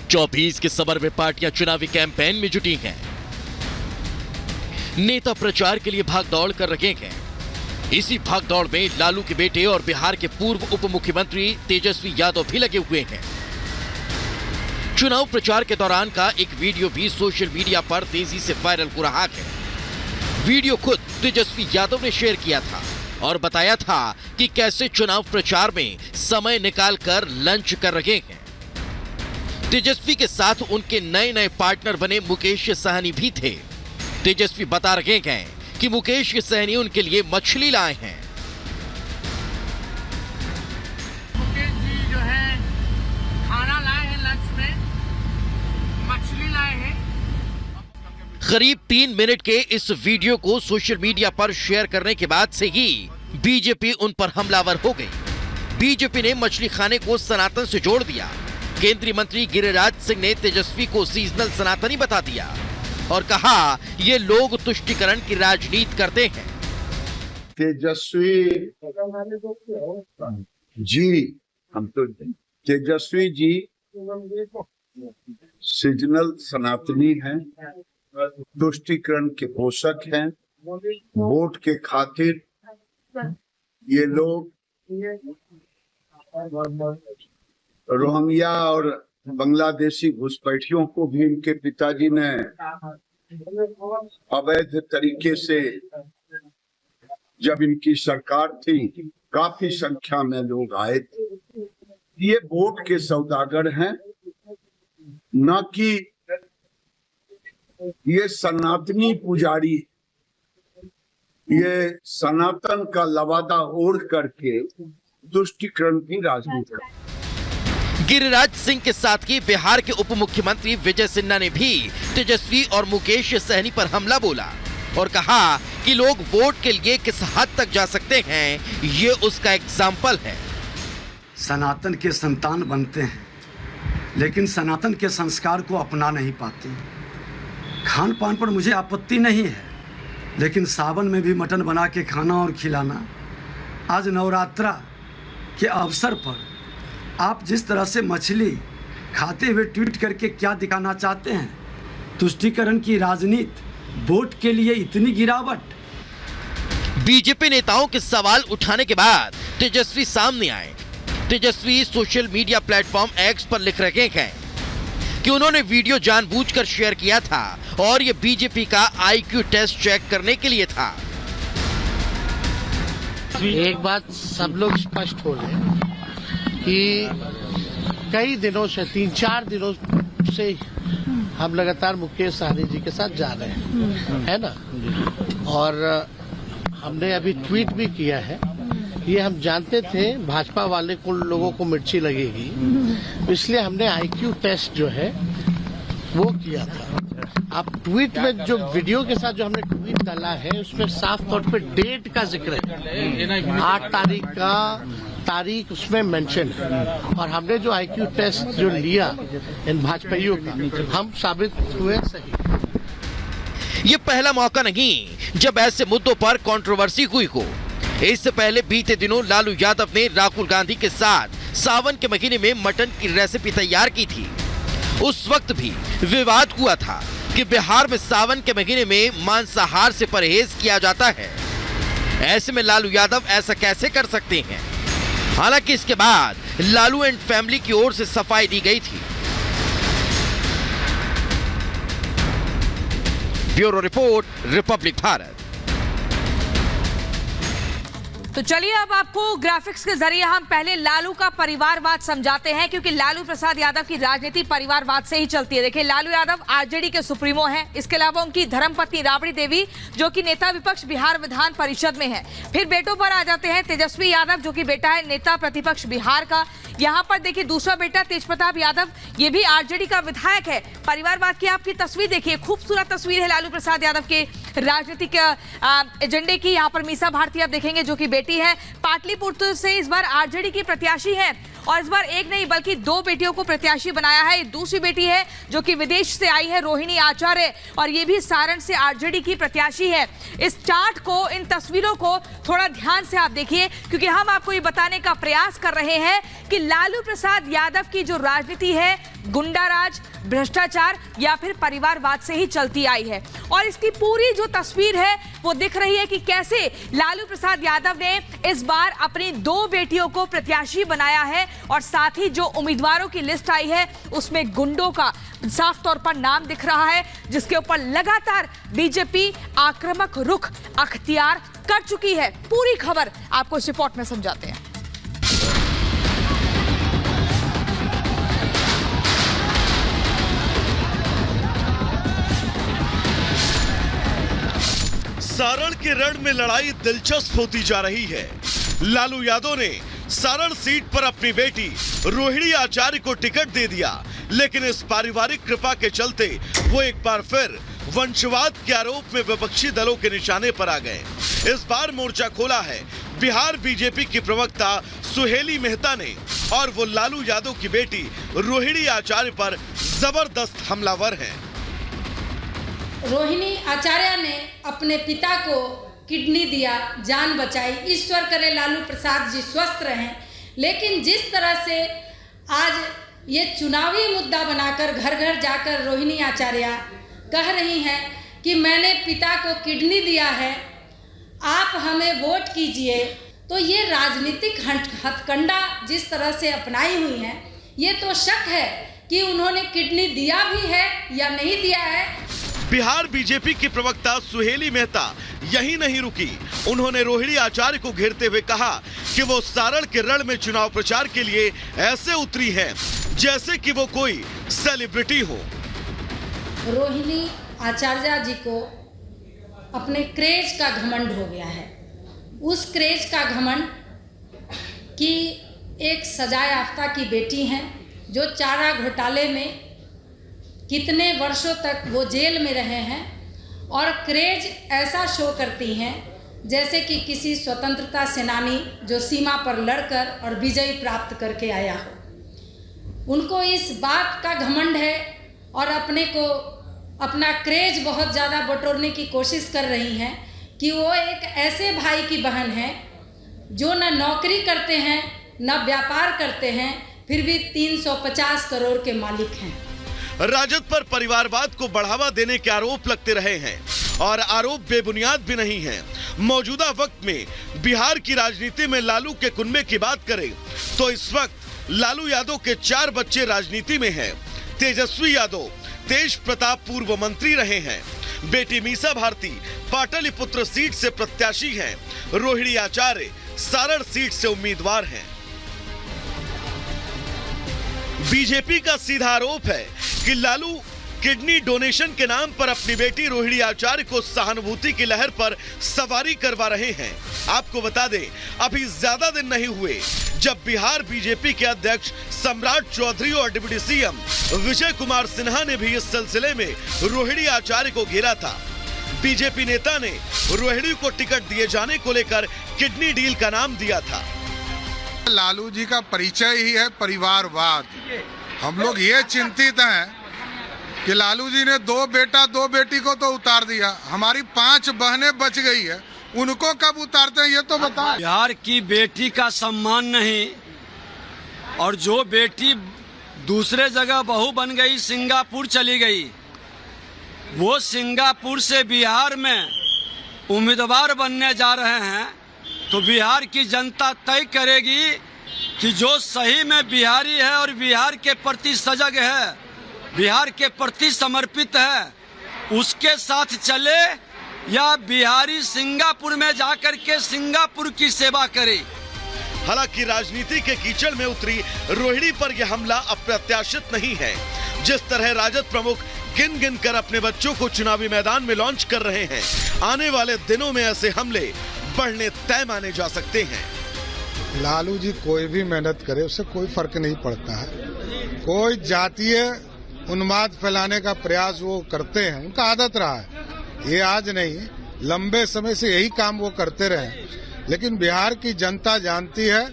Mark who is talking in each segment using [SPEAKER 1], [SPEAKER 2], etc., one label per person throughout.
[SPEAKER 1] 24 के समर में पार्टियां चुनावी कैंपेन में जुटी हैं। नेता प्रचार के लिए भागदौड़ कर रहे हैं। इसी भागदौड़ में लालू के बेटे और बिहार के पूर्व उप मुख्यमंत्री तेजस्वी यादव भी लगे हुए हैं। चुनाव प्रचार के दौरान का एक वीडियो भी सोशल मीडिया पर तेजी से वायरल हो रहा है। वीडियो खुद तेजस्वी यादव ने शेयर किया था और बताया था कि कैसे चुनाव प्रचार में समय निकालकर लंच कर रहे हैं। तेजस्वी के साथ उनके नए नए पार्टनर बने मुकेश सहनी भी थे। तेजस्वी बता रहे हैं कि मुकेश सहनी उनके लिए मछली लाए हैं।
[SPEAKER 2] मुकेश जी जो है खाना लाए हैं, लंच में मछली लाए हैं।
[SPEAKER 1] करीब 3 मिनट के इस वीडियो को सोशल मीडिया पर शेयर करने के बाद से ही बीजेपी उन पर हमलावर हो गई। बीजेपी ने मछली खाने को सनातन से जोड़ दिया। केंद्रीय मंत्री गिरिराज सिंह ने तेजस्वी को सीजनल सनातनी बता दिया और कहा ये लोग तुष्टीकरण की राजनीति करते हैं।
[SPEAKER 3] तेजस्वी जी सीजनल सनातनी हैं, तुष्टीकरण के पोषक हैं। वोट के खातिर ये लोग रोहिंग्या और बांग्लादेशी घुसपैठियों को भी इनके पिताजी ने अवैध तरीके से, जब इनकी सरकार थी, काफी संख्या में लोग आए थे। ये वोट के सौदागर हैं, न कि ये सनातनी पुजारी। ये सनातन का लवादा ओढ़ करके तुष्टीकरण की राजनीति करते।
[SPEAKER 1] गिरिराज सिंह के साथ ही बिहार के उप मुख्यमंत्री विजय सिन्हा ने भी तेजस्वी और मुकेश सहनी पर हमला बोला और कहा कि लोग वोट के लिए किस हद तक जा सकते हैं, ये उसका एग्जाम्पल है।
[SPEAKER 4] सनातन के संतान बनते हैं लेकिन सनातन के संस्कार को अपना नहीं पाते। खान पान पर मुझे आपत्ति नहीं है, लेकिन सावन में भी मटन बना के खाना और खिलाना। आज नवरात्रा के अवसर पर आप जिस तरह से मछली खाते हुए ट्वीट करके क्या दिखाना चाहते हैं? तुष्टीकरण की राजनीति, वोट के लिए इतनी गिरावट।
[SPEAKER 1] बीजेपी नेताओं के सवाल उठाने के बाद तेजस्वी सामने आए। तेजस्वी सोशल मीडिया प्लेटफॉर्म एक्स पर लिख रहे हैं कि उन्होंने वीडियो जानबूझकर शेयर किया था और ये बीजेपी का आईक्यू टेस्ट चेक करने के लिए था।
[SPEAKER 2] एक बात सब लोग स्पष्ट हो लें कि कई दिनों से, 3-4 दिनों से हम लगातार मुकेश सहनी जी के साथ जा रहे हैं, है ना। और हमने अभी ट्वीट भी किया है। ये हम जानते थे भाजपा वाले को लोगों को मिर्ची लगेगी, इसलिए हमने आईक्यू टेस्ट जो है वो किया था। अब ट्वीट में जो वीडियो के साथ जो हमने ट्वीट डाला है उसमें साफ तौर पे डेट का जिक्र है। 8 तारीख का तारीख उसमें मेंशन है और हमने जो आईक्यू टेस्ट जो लिया इन भाजपाइयों का, हम साबित हुए सही।
[SPEAKER 1] ये पहला मौका नहीं जब ऐसे मुद्दों पर कंट्रोवर्सी हुई हो। इससे पहले बीते दिनों लालू यादव ने राहुल गांधी के साथ सावन के महीने में मटन की रेसिपी तैयार की थी। उस वक्त भी विवाद हुआ था कि बिहार में सावन के महीने में मांसाहार से परहेज किया जाता है। ऐसे में लालू यादव ऐसा कैसे कर सकते हैं? हालांकि इसके बाद लालू एंड फैमिली की ओर से सफाई दी गई थी। Bureau report, Republic Bharat.
[SPEAKER 5] तो चलिए अब आपको ग्राफिक्स के जरिए हम पहले लालू का परिवारवाद समझाते हैं, क्योंकि लालू प्रसाद यादव की राजनीति परिवारवाद से ही चलती है। देखिए, लालू यादव आरजेडी के सुप्रीमो हैं। इसके अलावा उनकी धर्मपत्नी राबड़ी देवी जो कि नेता विपक्ष बिहार विधान परिषद में है। फिर बेटों पर आ जाते हैं। तेजस्वी यादव जो कि बेटा है नेता प्रतिपक्ष बिहार का। यहाँ पर देखिए दूसरा बेटा तेजप्रताप यादव, ये भी आरजेडी का विधायक है। परिवारवाद की आपकी तस्वीर देखिए, खूबसूरत तस्वीर है लालू प्रसाद यादव के राजनीतिक एजेंडे की। यहाँ पर मीसा भारती आप देखेंगे जो कि बेटी है, पाटलिपुत्र से इस बार आरजेडी की प्रत्याशी है और इस बार एक नहीं बल्कि 2 बेटियों को प्रत्याशी बनाया है। दूसरी बेटी है जो कि विदेश से आई है, रोहिणी आचार्य, और ये भी सारण से आरजेडी की प्रत्याशी है। इस चार्ट को, इन तस्वीरों को थोड़ा ध्यान से आप देखिए, क्योंकि हम आपको ये बताने का प्रयास कर रहे हैं कि लालू प्रसाद यादव की जो राजनीति है गुंडाराज, भ्रष्टाचार या फिर परिवारवाद से ही चलती आई है। और इसकी पूरी जो तस्वीर है वो दिख रही है कि कैसे लालू प्रसाद यादव ने इस बार अपनी 2 बेटियों को प्रत्याशी बनाया है और साथ ही जो उम्मीदवारों की लिस्ट आई है उसमें गुंडों का साफ तौर पर नाम दिख रहा है, जिसके ऊपर लगातार बीजेपी आक्रामक रुख अख्तियार कर चुकी है। पूरी खबर आपको इस रिपोर्ट में समझाते हैं।
[SPEAKER 6] सारण के रण में लड़ाई दिलचस्प होती जा रही है। लालू यादव ने सारण सीट पर अपनी बेटी रोहिणी आचार्य को टिकट दे दिया, लेकिन इस पारिवारिक कृपा के चलते वो एक बार फिर वंशवाद के आरोप में विपक्षी दलों के निशाने पर आ गए। इस बार मोर्चा खोला है बिहार बीजेपी की प्रवक्ता सुहेली मेहता ने, और वो लालू यादव की बेटी रोहिणी आचार्य पर जबरदस्त हमलावर हैं।
[SPEAKER 7] रोहिणी आचार्य ने अपने पिता को किडनी दिया, जान बचाई। ईश्वर करे लालू प्रसाद जी स्वस्थ रहें। लेकिन जिस तरह से आज ये चुनावी मुद्दा बनाकर घर घर जाकर रोहिणी आचार्य कह रही हैं कि मैंने पिता को किडनी दिया है, आप हमें वोट कीजिए, तो ये राजनीतिक हथकंडा जिस तरह से अपनाई हुई है, ये तो शक है कि उन्होंने किडनी दिया भी है या नहीं दिया है।
[SPEAKER 6] बिहार बीजेपी की प्रवक्ता सुहेली मेहता यही नहीं रुकी। उन्होंने रोहिणी आचार्य को घेरते हुए कहा कि वो सारण के रण में चुनाव प्रचार के लिए ऐसे उतरी हैं जैसे कि वो कोई सेलिब्रिटी हो।
[SPEAKER 7] रोहिणी आचार्य जी को अपने क्रेज का घमंड हो गया है। उस क्रेज का घमंड कि एक सजा याफ्ता की बेटी हैं जो चारा घोटाले में कितने वर्षों तक वो जेल में रहे हैं, और क्रेज ऐसा शो करती हैं जैसे कि किसी स्वतंत्रता सेनानी जो सीमा पर लड़कर और विजय प्राप्त करके आया हो। उनको इस बात का घमंड है और अपने को अपना क्रेज बहुत ज़्यादा बटोरने की कोशिश कर रही हैं कि वो एक ऐसे भाई की बहन है जो न नौकरी करते हैं न व्यापार करते हैं, फिर भी 350 करोड़ के मालिक हैं।
[SPEAKER 6] राजद पर परिवारवाद को बढ़ावा देने के आरोप लगते रहे हैं और आरोप बेबुनियाद भी नहीं हैं। मौजूदा वक्त में बिहार की राजनीति में लालू के कुनबे की बात करें तो इस वक्त लालू यादव के 4 बच्चे राजनीति में हैं। तेजस्वी यादव तेज प्रताप पूर्व मंत्री रहे हैं। बेटी मीसा भारती पाटलिपुत्र सीट से प्रत्याशी हैं। रोहिणी आचार्य सारण सीट से उम्मीदवार हैं। बीजेपी का सीधा आरोप है कि लालू किडनी डोनेशन के नाम पर अपनी बेटी रोहिणी आचार्य को सहानुभूति की लहर पर सवारी करवा रहे हैं। आपको बता दें, अभी ज्यादा दिन नहीं हुए जब बिहार बीजेपी के अध्यक्ष सम्राट चौधरी और डिप्टी सीएम विजय कुमार सिन्हा ने भी इस सिलसिले में रोहिणी आचार्य को घेरा था। बीजेपी नेता ने रोहिणी को टिकट दिए जाने को लेकर किडनी डील का नाम दिया था।
[SPEAKER 8] लालू जी का परिचय ही है परिवारवाद। हम लोग ये चिंतित हैं कि लालू जी ने 2 बेटा 2 बेटी को तो उतार दिया, हमारी 5 बहनें बच गई है, उनको कब उतारते हैं ये तो बताओ।
[SPEAKER 4] बिहार की बेटी का सम्मान नहीं, और जो बेटी दूसरे जगह बहू बन गई, सिंगापुर चली गई, वो सिंगापुर से बिहार में उम्मीदवार बनने जा रहे हैं, तो बिहार की जनता तय करेगी कि जो सही में बिहारी है और बिहार के प्रति सजग है, बिहार के प्रति समर्पित है, उसके साथ चले या बिहारी सिंगापुर में जाकर के सिंगापुर की सेवा करे।
[SPEAKER 6] हालांकि राजनीति के कीचड़ में उतरी रोहिणी पर यह हमला अप्रत्याशित नहीं है। जिस तरह राजद प्रमुख गिन गिन कर अपने बच्चों को चुनावी मैदान में लॉन्च कर रहे हैं, आने वाले दिनों में ऐसे हमले बढ़ने तय माने जा सकते हैं।
[SPEAKER 8] लालू जी कोई भी मेहनत करे उससे कोई फर्क नहीं पड़ता है। कोई जातीय उन्माद फैलाने का प्रयास वो करते हैं, उनका आदत रहा है, ये आज नहीं, लंबे समय से यही काम वो करते रहे। लेकिन बिहार की जनता जानती है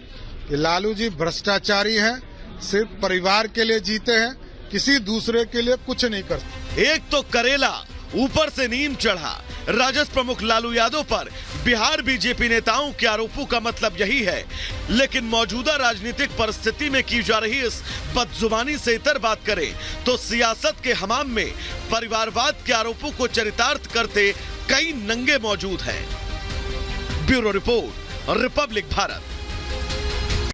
[SPEAKER 8] कि लालू जी भ्रष्टाचारी हैं, सिर्फ परिवार के लिए जीते हैं, किसी दूसरे के लिए कुछ नहीं करते।
[SPEAKER 6] एक तो करेला ऊपर से नीम चढ़ा, राजद प्रमुख लालू यादव पर बिहार बीजेपी नेताओं के आरोपों का मतलब यही है, लेकिन मौजूदा राजनीतिक परिस्थिति में की जा रही इस बदजुबानी से इतर बात करें तो सियासत के हमाम में परिवारवाद के आरोपों को चरितार्थ करते कई नंगे मौजूद हैं। Bureau report, Republic Bharat.